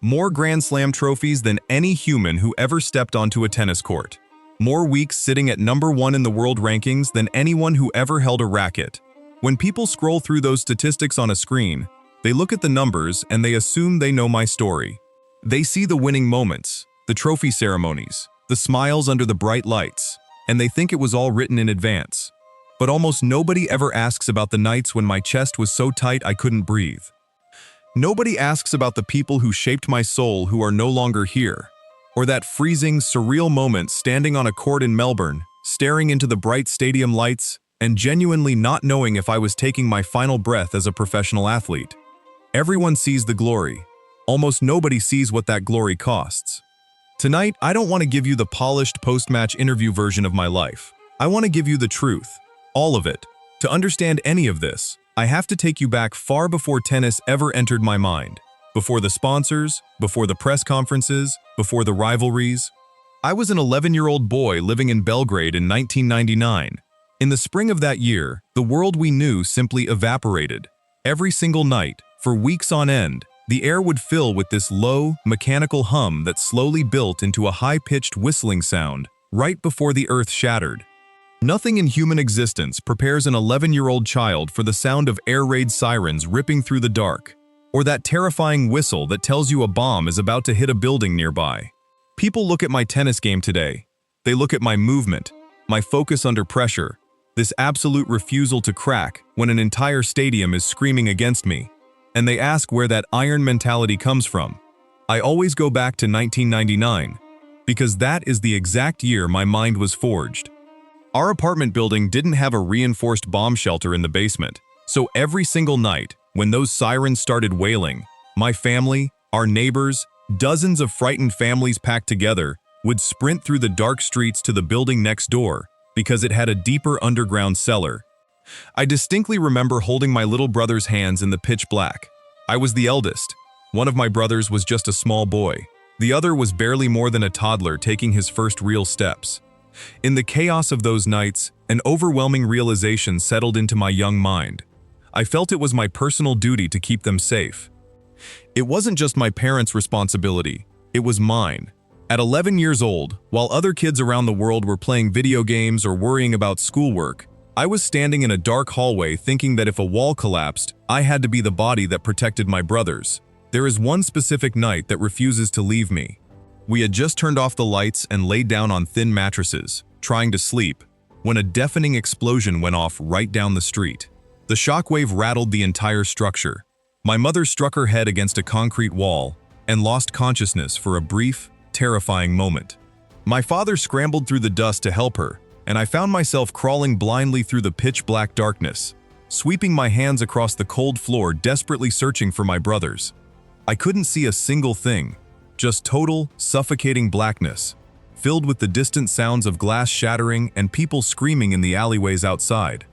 More Grand Slam trophies than any human who ever stepped onto a tennis court. More weeks sitting at #1 in the world rankings than anyone who ever held a racket. When people scroll through those statistics on a screen, they look at the numbers and they assume they know my story. They see the winning moments, the trophy ceremonies, the smiles under the bright lights, and they think it was all written in advance. But almost nobody ever asks about the nights when my chest was so tight I couldn't breathe. Nobody asks about the people who shaped my soul who are no longer here, or that freezing, surreal moment standing on a court in Melbourne, staring into the bright stadium lights, and genuinely not knowing if I was taking my final breath as a professional athlete. Everyone sees the glory. Almost nobody sees what that glory costs. Tonight, I don't want to give you the polished post-match interview version of my life. I want to give you the truth, all of it. To understand any of this, I have to take you back far before tennis ever entered my mind. Before the sponsors, before the press conferences, before the rivalries. I was an 11-year-old boy living in Belgrade in 1999. In the spring of that year, the world we knew simply evaporated. Every single night, for weeks on end, the air would fill with this low, mechanical hum that slowly built into a high-pitched whistling sound right before the earth shattered. Nothing in human existence prepares an 11-year-old child for the sound of air raid sirens ripping through the dark, or that terrifying whistle that tells you a bomb is about to hit a building nearby. People look at my tennis game today. They look at my movement, my focus under pressure, this absolute refusal to crack when an entire stadium is screaming against me, and they ask where that iron mentality comes from. I always go back to 1999, because that is the exact year my mind was forged. Our apartment building didn't have a reinforced bomb shelter in the basement, so every single night, when those sirens started wailing, my family, our neighbors, dozens of frightened families packed together, would sprint through the dark streets to the building next door because it had a deeper underground cellar. I distinctly remember holding my little brother's hands in the pitch black. I was the eldest. One of my brothers was just a small boy. The other was barely more than a toddler taking his first real steps. In the chaos of those nights, an overwhelming realization settled into my young mind. I felt it was my personal duty to keep them safe. It wasn't just my parents' responsibility, it was mine. At 11 years old, while other kids around the world were playing video games or worrying about schoolwork, I was standing in a dark hallway thinking that if a wall collapsed, I had to be the body that protected my brothers. There is one specific night that refuses to leave me. We had just turned off the lights and laid down on thin mattresses, trying to sleep, when a deafening explosion went off right down the street. The shockwave rattled the entire structure. My mother struck her head against a concrete wall and lost consciousness for a brief, terrifying moment. My father scrambled through the dust to help her, and I found myself crawling blindly through the pitch-black darkness, sweeping my hands across the cold floor, desperately searching for my brothers. I couldn't see a single thing, just total, suffocating blackness, filled with the distant sounds of glass shattering and people screaming in the alleyways outside.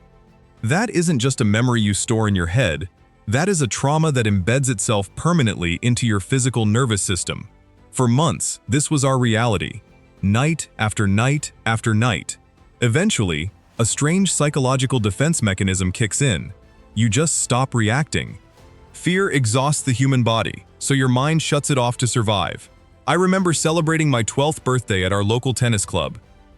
That isn't just a memory you store in your head, that is a trauma that embeds itself permanently into your physical nervous system. For months, this was our reality, night after night after night. Eventually, a strange psychological defense mechanism kicks in. You just stop reacting. Fear exhausts the human body, so your mind shuts it off to survive. I remember celebrating my 12th birthday at our local tennis club.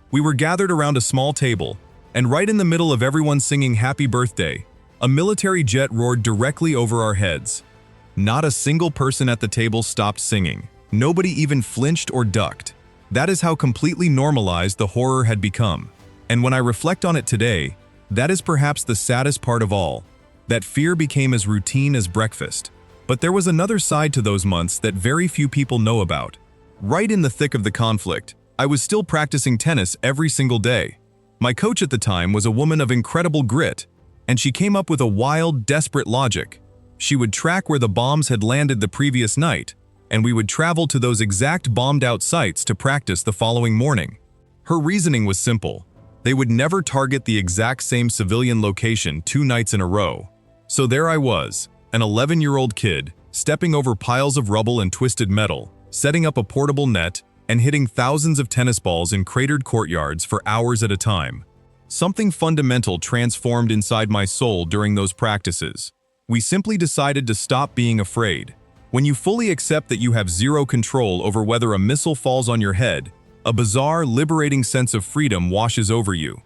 We were gathered around a small table, and right in the middle of everyone singing happy birthday, a military jet roared directly over our heads. Not a single person at the table stopped singing. Nobody even flinched or ducked. That is how completely normalized the horror had become. And when I reflect on it today, that is perhaps the saddest part of all. That fear became as routine as breakfast. But there was another side to those months that very few people know about. Right in the thick of the conflict, I was still practicing tennis every single day. My coach at the time was a woman of incredible grit, and she came up with a wild, desperate logic. She would track where the bombs had landed the previous night, and we would travel to those exact bombed-out sites to practice the following morning. Her reasoning was simple. They would never target the exact same civilian location 2 nights in a row. So there I was, an 11-year-old kid, stepping over piles of rubble and twisted metal, setting up a portable net, and hitting thousands of tennis balls in cratered courtyards for hours at a time. Something fundamental transformed inside my soul during those practices. We simply decided to stop being afraid. When you fully accept that you have zero control over whether a missile falls on your head, a bizarre, liberating sense of freedom washes over you.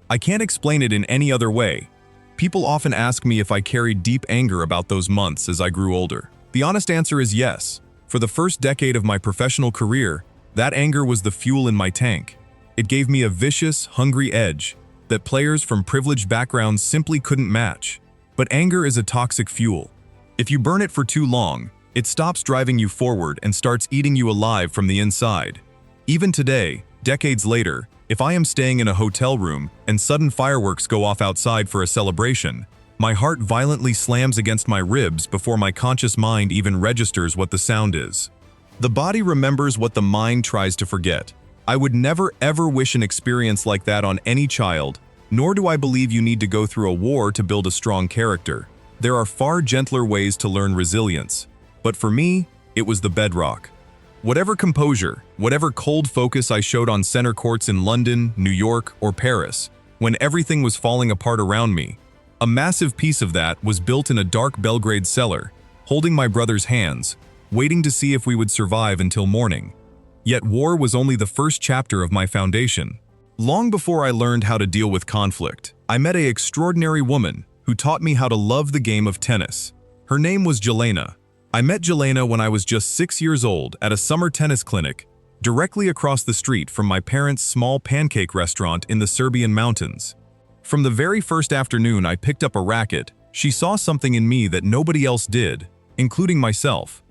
I can't explain it in any other way. People often ask me if I carried deep anger about those months as I grew older. The honest answer is yes. For the first decade of my professional career, that anger was the fuel in my tank. It gave me a vicious, hungry edge that players from privileged backgrounds simply couldn't match. But anger is a toxic fuel. If you burn it for too long, it stops driving you forward and starts eating you alive from the inside. Even today, decades later, if I am staying in a hotel room and sudden fireworks go off outside for a celebration, my heart violently slams against my ribs before my conscious mind even registers what the sound is. The body remembers what the mind tries to forget. I would never ever wish an experience like that on any child, nor do I believe you need to go through a war to build a strong character. There are far gentler ways to learn resilience. But for me, it was the bedrock. Whatever composure, whatever cold focus I showed on center courts in London, New York, or Paris, when everything was falling apart around me, a massive piece of that was built in a dark Belgrade cellar, holding my brother's hands, waiting to see if we would survive until morning. Yet war was only the first chapter of my foundation. Long before I learned how to deal with conflict, I met an extraordinary woman who taught me how to love the game of tennis. Her name was Jelena. I met Jelena when I was just 6 years old at a summer tennis clinic, directly across the street from my parents' small pancake restaurant in the Serbian mountains. From the very first afternoon I picked up a racket, she saw something in me that nobody else did, including myself.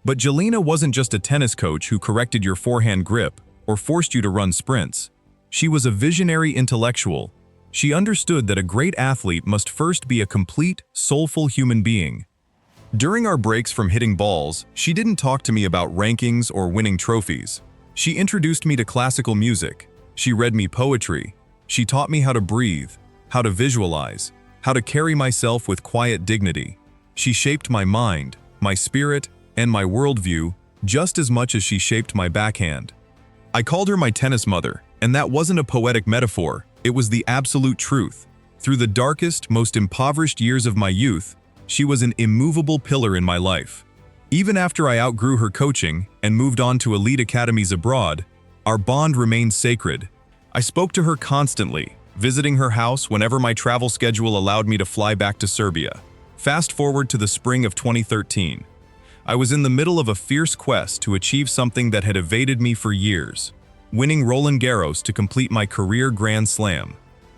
But Jelena wasn't just a tennis coach who corrected your forehand grip or forced you to run sprints. She was a visionary intellectual. She understood that a great athlete must first be a complete, soulful human being. During our breaks from hitting balls, she didn't talk to me about rankings or winning trophies. She introduced me to classical music. She read me poetry. She taught me how to breathe, how to visualize, how to carry myself with quiet dignity. She shaped my mind, my spirit, and my worldview just as much as she shaped my backhand. I called her my tennis mother, and that wasn't a poetic metaphor. It was the absolute truth. Through the darkest, most impoverished years of my youth, she was an immovable pillar in my life. Even after I outgrew her coaching and moved on to elite academies abroad, our bond remained sacred. I spoke to her constantly, visiting her house whenever my travel schedule allowed me to fly back to Serbia. Fast forward to the spring of 2013. I was in the middle of a fierce quest to achieve something that had evaded me for years, winning Roland Garros to complete my career Grand Slam.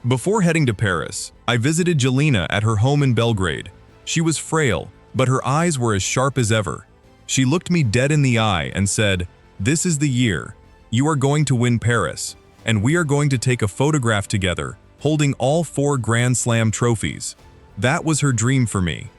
Before heading to Paris, I visited Jelena at her home in Belgrade. She was frail, but her eyes were as sharp as ever. She looked me dead in the eye and said, "This is the year. You are going to win Paris, and we are going to take a photograph together, holding all 4 Grand Slam trophies." That was her dream for me.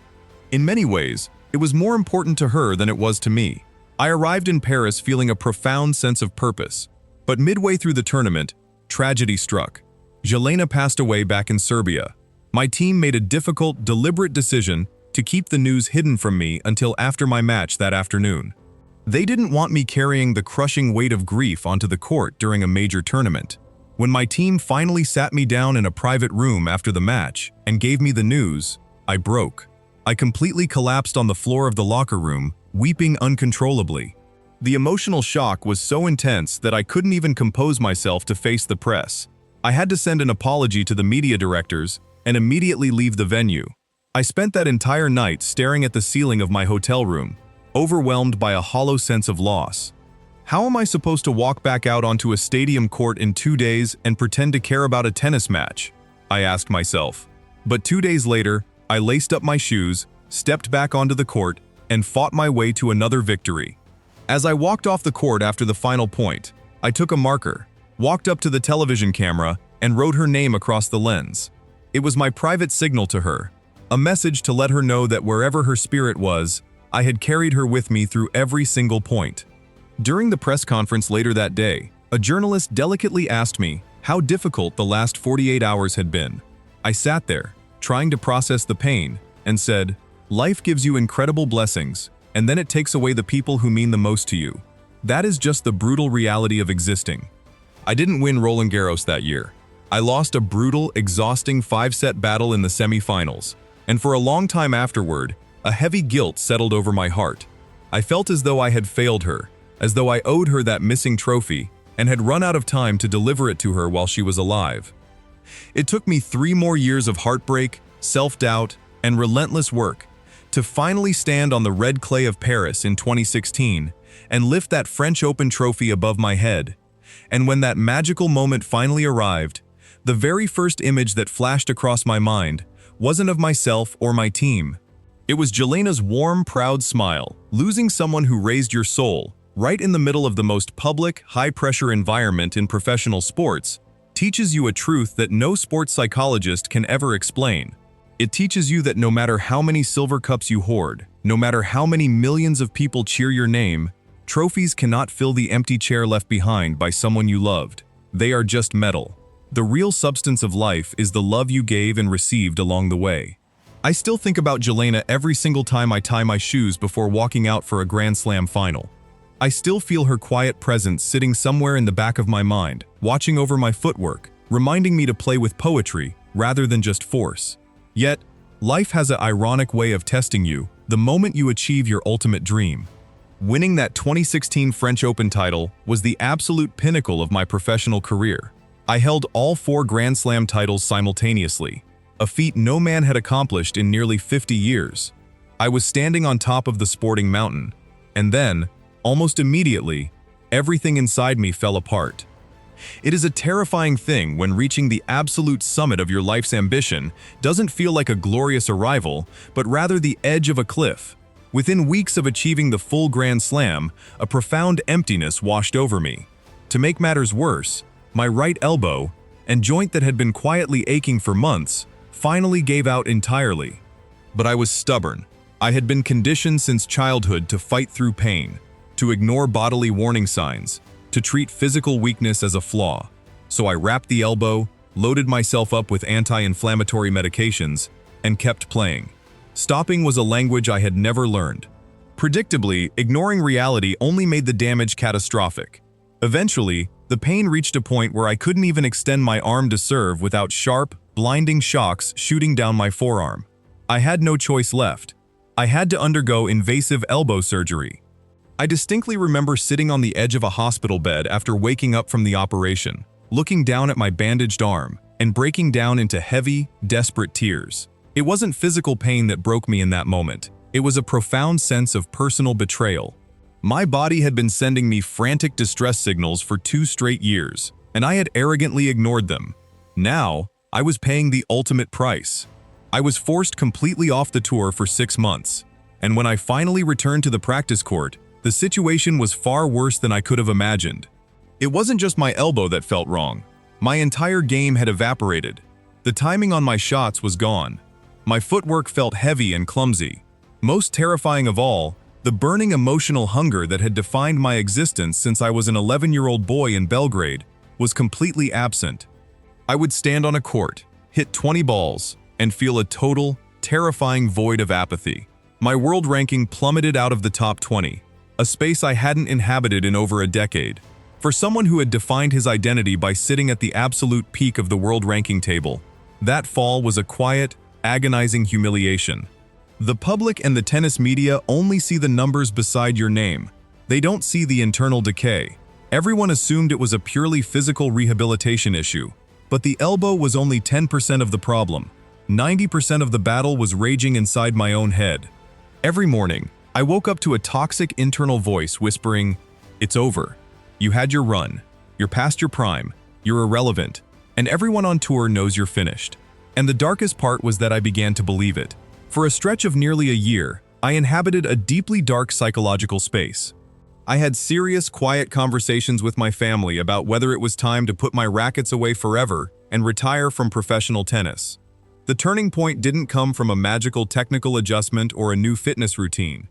In many ways, it was more important to her than it was to me. I arrived in Paris feeling a profound sense of purpose, but midway through the tournament, tragedy struck. Jelena passed away back in Serbia. My team made a difficult, deliberate decision to keep the news hidden from me until after my match that afternoon. They didn't want me carrying the crushing weight of grief onto the court during a major tournament. When my team finally sat me down in a private room after the match and gave me the news, I broke. I completely collapsed on the floor of the locker room, weeping uncontrollably. The emotional shock was so intense that I couldn't even compose myself to face the press. I had to send an apology to the media directors and immediately leave the venue. I spent that entire night staring at the ceiling of my hotel room, overwhelmed by a hollow sense of loss. How am I supposed to walk back out onto a stadium court in 2 days and pretend to care about a tennis match? I asked myself. But 2 days later, I laced up my shoes, stepped back onto the court, and fought my way to another victory. As I walked off the court after the final point, I took a marker, walked up to the television camera, and wrote her name across the lens. It was my private signal to her, a message to let her know that wherever her spirit was, I had carried her with me through every single point. During the press conference later that day, a journalist delicately asked me how difficult the last 48 hours had been. I sat there, trying to process the pain, and said, "Life gives you incredible blessings, and then it takes away the people who mean the most to you. That is just the brutal reality of existing." I didn't win Roland Garros that year. I lost a brutal, exhausting 5-set battle in the semi-finals, and for a long time afterward, a heavy guilt settled over my heart. I felt as though I had failed her, as though I owed her that missing trophy and had run out of time to deliver it to her while she was alive. It took me 3 more years of heartbreak, self-doubt, and relentless work to finally stand on the red clay of Paris in 2016 and lift that French Open trophy above my head. And when that magical moment finally arrived, the very first image that flashed across my mind wasn't of myself or my team. It was Jelena's warm, proud smile, losing someone who raised your soul, right in the middle of the most public, high-pressure environment in professional sports, teaches you a truth that no sports psychologist can ever explain. It teaches you that no matter how many silver cups you hoard, no matter how many millions of people cheer your name, trophies cannot fill the empty chair left behind by someone you loved. They are just metal. The real substance of life is the love you gave and received along the way. I still think about Jelena every single time I tie my shoes before walking out for a Grand Slam final. I still feel her quiet presence sitting somewhere in the back of my mind, watching over my footwork, reminding me to play with poetry rather than just force. Yet, life has an ironic way of testing you the moment you achieve your ultimate dream. Winning that 2016 French Open title was the absolute pinnacle of my professional career. I held all 4 Grand Slam titles simultaneously, a feat no man had accomplished in nearly 50 years. I was standing on top of the sporting mountain, and then, almost immediately, everything inside me fell apart. It is a terrifying thing when reaching the absolute summit of your life's ambition doesn't feel like a glorious arrival, but rather the edge of a cliff. Within weeks of achieving the full Grand Slam, a profound emptiness washed over me. To make matters worse, my right elbow, and joint that had been quietly aching for months, finally gave out entirely. But I was stubborn. I had been conditioned since childhood to fight through pain, to ignore bodily warning signs, to treat physical weakness as a flaw. So I wrapped the elbow, loaded myself up with anti-inflammatory medications, and kept playing. Stopping was a language I had never learned. Predictably, ignoring reality only made the damage catastrophic. Eventually, the pain reached a point where I couldn't even extend my arm to serve without sharp, blinding shocks shooting down my forearm. I had no choice left. I had to undergo invasive elbow surgery. I distinctly remember sitting on the edge of a hospital bed after waking up from the operation, looking down at my bandaged arm, and breaking down into heavy, desperate tears. It wasn't physical pain that broke me in that moment. It was a profound sense of personal betrayal. My body had been sending me frantic distress signals for 2 straight years, and I had arrogantly ignored them. Now, I was paying the ultimate price. I was forced completely off the tour for 6 months, and when I finally returned to the practice court, the situation was far worse than I could have imagined. It wasn't just my elbow that felt wrong. My entire game had evaporated. The timing on my shots was gone. My footwork felt heavy and clumsy. Most terrifying of all, the burning emotional hunger that had defined my existence since I was an 11-year-old boy in Belgrade was completely absent. I would stand on a court, hit 20 balls, and feel a total, terrifying void of apathy. My world ranking plummeted out of the top 20, a space I hadn't inhabited in over a decade. For someone who had defined his identity by sitting at the absolute peak of the world ranking table, that fall was a quiet, agonizing humiliation. The public and the tennis media only see the numbers beside your name. They don't see the internal decay. Everyone assumed it was a purely physical rehabilitation issue, but the elbow was only 10% of the problem. 90% of the battle was raging inside my own head. Every morning, I woke up to a toxic internal voice whispering, "It's over. You had your run. You're past your prime. You're irrelevant. And everyone on tour knows you're finished." And the darkest part was that I began to believe it. For a stretch of nearly a year, I inhabited a deeply dark psychological space. I had serious, quiet conversations with my family about whether it was time to put my rackets away forever and retire from professional tennis. The turning point didn't come from a magical technical adjustment or a new fitness routine.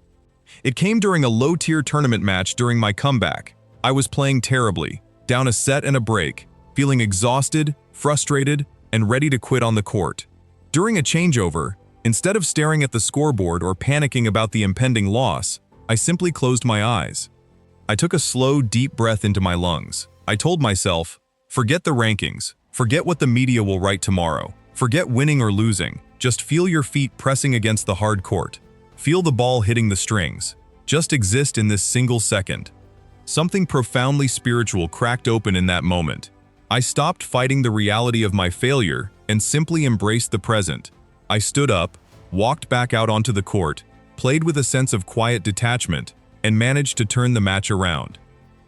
It came during a low-tier tournament match during my comeback. I was playing terribly, down a set and a break, feeling exhausted, frustrated, and ready to quit on the court. During a changeover, instead of staring at the scoreboard or panicking about the impending loss, I simply closed my eyes. I took a slow, deep breath into my lungs. I told myself, forget the rankings, forget what the media will write tomorrow, forget winning or losing, just feel your feet pressing against the hard court. Feel the ball hitting the strings. just exist in this single second. Something profoundly spiritual cracked open in that moment. I stopped fighting the reality of my failure and simply embraced the present. I stood up, walked back out onto the court, played with a sense of quiet detachment, and managed to turn the match around.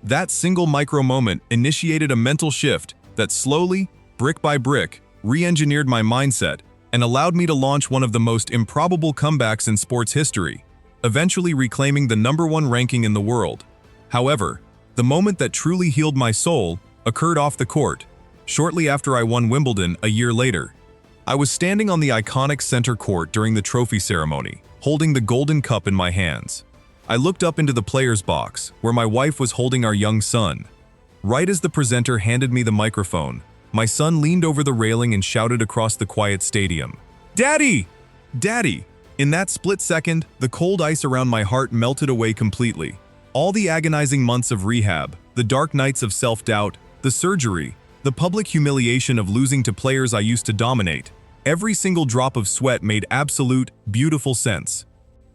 That single micro moment initiated a mental shift that slowly, brick by brick, re-engineered my mindset and allowed me to launch one of the most improbable comebacks in sports history, eventually reclaiming the #1 ranking in the world. However, the moment that truly healed my soul occurred off the court, shortly after I won Wimbledon a year later. I was standing on the iconic center court during the trophy ceremony, holding the golden cup in my hands. I looked up into the player's box, where my wife was holding our young son. Right as the presenter handed me the microphone, my son leaned over the railing and shouted across the quiet stadium, "Daddy! Daddy!" In that split second, the cold ice around my heart melted away completely. All the agonizing months of rehab, the dark nights of self-doubt, the surgery, the public humiliation of losing to players I used to dominate, every single drop of sweat made absolute, beautiful sense.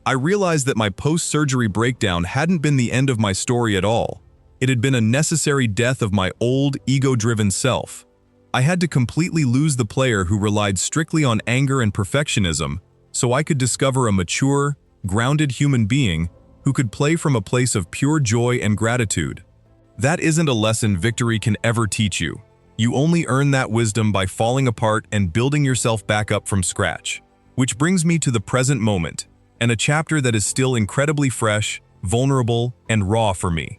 I realized that my post-surgery breakdown hadn't been the end of my story at all. It had been a necessary death of my old, ego-driven self. I had to completely lose the player who relied strictly on anger and perfectionism, so I could discover a mature, grounded human being who could play from a place of pure joy and gratitude. That isn't a lesson victory can ever teach you. You only earn that wisdom by falling apart and building yourself back up from scratch. Which brings me to the present moment, and a chapter that is still incredibly fresh, vulnerable, and raw for me.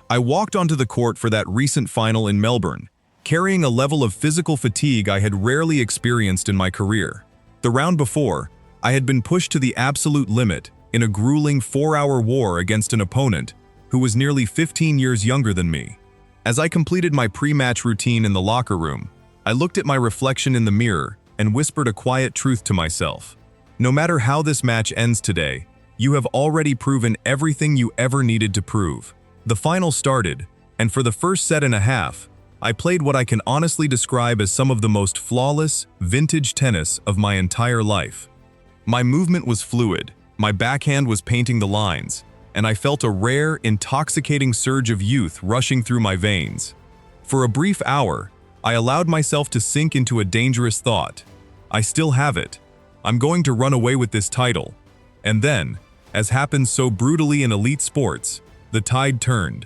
I walked onto the court for that recent final in Melbourne, carrying a level of physical fatigue I had rarely experienced in my career. The round before, I had been pushed to the absolute limit in a grueling 4-hour war against an opponent who was nearly 15 years younger than me. As I completed my pre-match routine in the locker room, I looked at my reflection in the mirror and whispered a quiet truth to myself. No matter how this match ends today, you have already proven everything you ever needed to prove. The final started, and for the first set and a half, I played what I can honestly describe as some of the most flawless, vintage tennis of my entire life. My movement was fluid, my backhand was painting the lines, and I felt a rare, intoxicating surge of youth rushing through my veins. For a brief hour, I allowed myself to sink into a dangerous thought. I still have it. I'm going to run away with this title. And then, as happens so brutally in elite sports, the tide turned.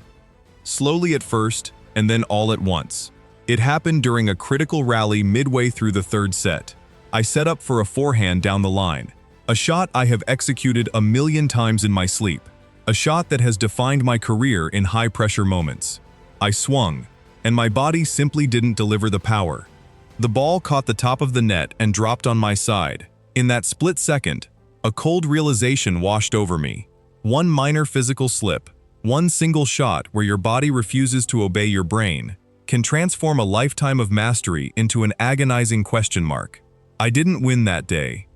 Slowly at first, and then all at once. It happened during a critical rally midway through the third set. I set up for a forehand down the line, a shot I have executed a million times in my sleep, a shot that has defined my career in high-pressure moments. I swung, and my body simply didn't deliver the power. The ball caught the top of the net and dropped on my side. In that split second, a cold realization washed over me. One minor physical slip, one single shot where your body refuses to obey your brain, can transform a lifetime of mastery into an agonizing question mark. I didn't win that day.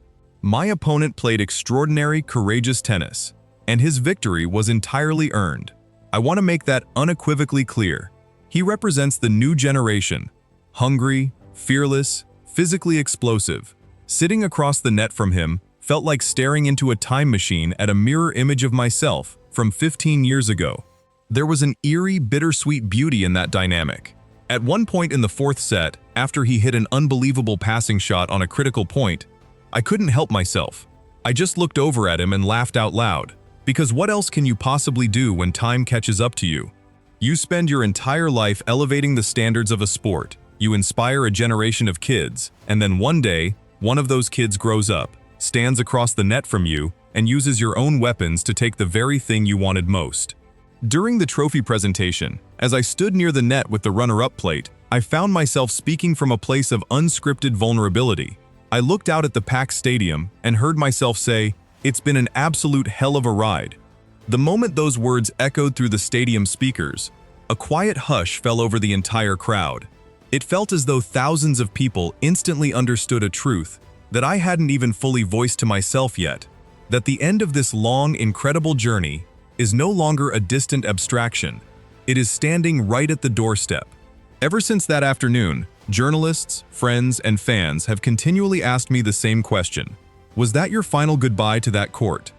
My opponent played extraordinary, courageous tennis, and his victory was entirely earned. I want to make that unequivocally clear. He represents the new generation, hungry, fearless, physically explosive. Sitting across the net from him felt like staring into a time machine at a mirror image of myself from 15 years ago. There was an eerie, bittersweet beauty in that dynamic. At one point in the fourth set, after he hit an unbelievable passing shot on a critical point, I couldn't help myself. I just looked over at him and laughed out loud. Because what else can you possibly do when time catches up to you? You spend your entire life elevating the standards of a sport. You inspire a generation of kids, and then one day, one of those kids grows up, stands across the net from you, and uses your own weapons to take the very thing you wanted most. During the trophy presentation, as I stood near the net with the runner-up plate, I found myself speaking from a place of unscripted vulnerability. I looked out at the packed stadium and heard myself say, "It's been an absolute hell of a ride." The moment those words echoed through the stadium speakers, a quiet hush fell over the entire crowd. It felt as though thousands of people instantly understood a truth that I hadn't even fully voiced to myself yet, that the end of this long, incredible journey is no longer a distant abstraction. It is standing right at the doorstep. Ever since that afternoon, journalists, friends, and fans have continually asked me the same question. Was that your final goodbye to that court?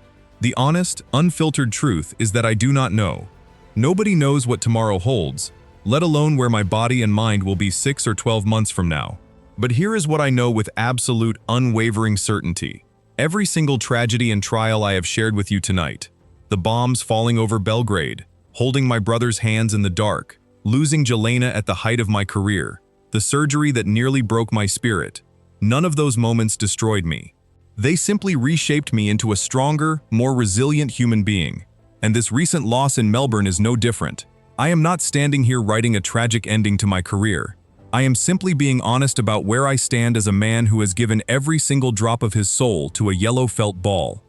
The honest, unfiltered truth is that I do not know. Nobody knows what tomorrow holds, let alone where my body and mind will be 6 or 12 months from now. But here is what I know with absolute, unwavering certainty. Every single tragedy and trial I have shared with you tonight, the bombs falling over Belgrade, holding my brother's hands in the dark, losing Jelena at the height of my career, the surgery that nearly broke my spirit, none of those moments destroyed me. They simply reshaped me into a stronger, more resilient human being. And this recent loss in Melbourne is no different. I am not standing here writing a tragic ending to my career. I am simply being honest about where I stand as a man who has given every single drop of his soul to a yellow felt ball.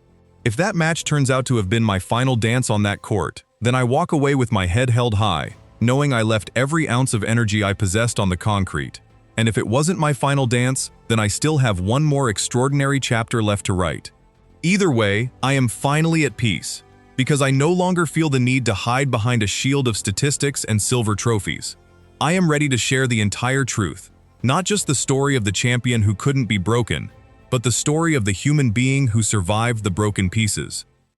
If that match turns out to have been my final dance on that court, then I walk away with my head held high, knowing I left every ounce of energy I possessed on the concrete. And if it wasn't my final dance, then I still have one more extraordinary chapter left to write. Either way, I am finally at peace, because I no longer feel the need to hide behind a shield of statistics and silver trophies. I am ready to share the entire truth, not just the story of the champion who couldn't be broken, but the story of the human being who survived the broken pieces.